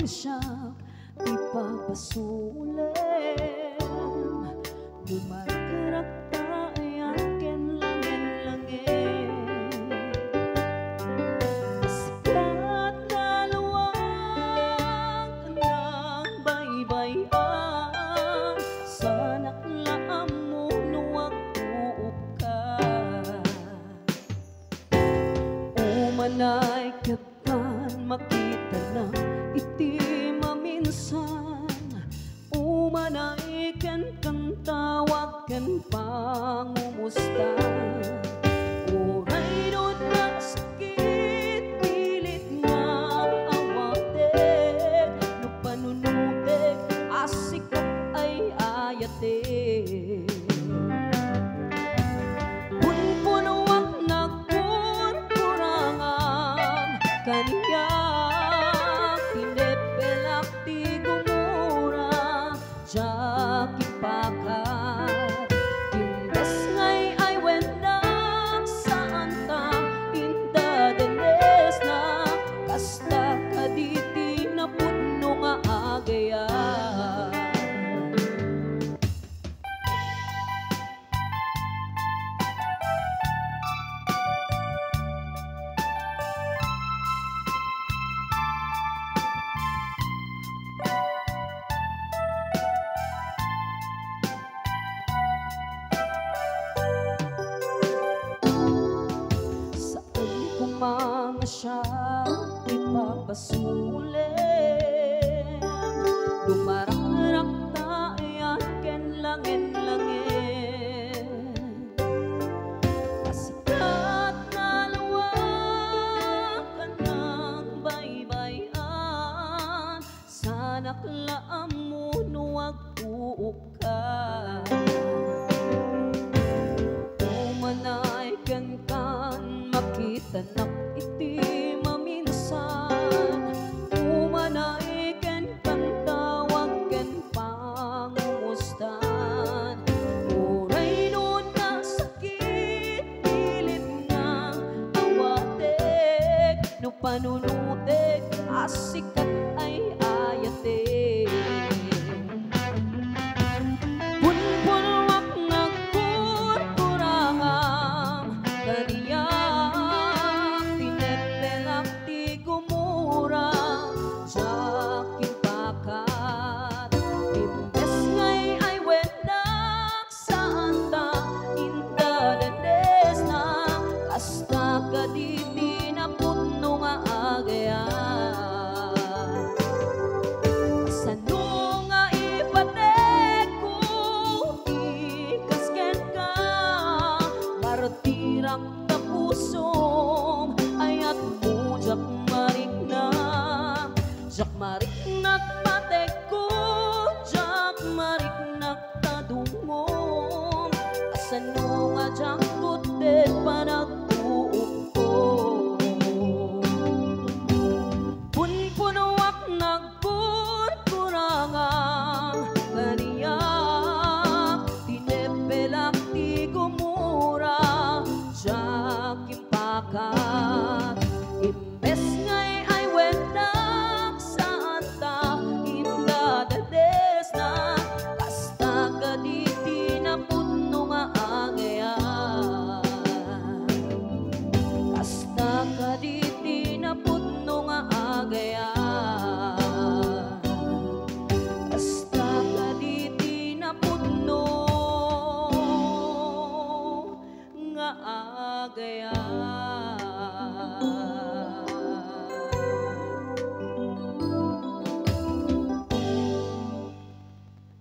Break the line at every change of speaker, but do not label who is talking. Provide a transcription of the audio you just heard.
siya ipapasulim. Lumarakarak tayo ken langin-langin. Sikat na luwag ng baybayan, sanak laam mo nuwag tuop ka. Umanay kapan makita na iti maminsan, umanay ken kang tawag ken pangumusta. Uray doon na sakit pilit nga awatek, no panunutek asikap ay ayatek. Punpunuang nagpunpurangan kanya pinepelak ti gumura jak ipakat. Timbes ngay ay wendak saan ta inda denes na kasta kaditi na pudno nga agaya. Mga siya ipapasulim, lumarak-rak tayo ken langin-langin. Kasikat na luwag ng baybayan, sanak laam mo nuwag tuop ka. Umanay ken kan makita nak iti maminsan, umanay ken kang tawag ken pangumustan. Uray nun na sakit pilit nga awatek, no panunutek asikat ay ayatek. Punpulwak nagkurkurangang kaniya pinepelak ti gumura jak ipakat. Timbes ngay ay wendak saan ta inda denes na kasta kaditi na pudno nga agaya. Kasano nga ipatek ko ikasken ka, martirak ta pusom ayat mo jak mariknak. Jak mariknak matek ko, jak mariknak tadungom. Kasano nga jak tutet panag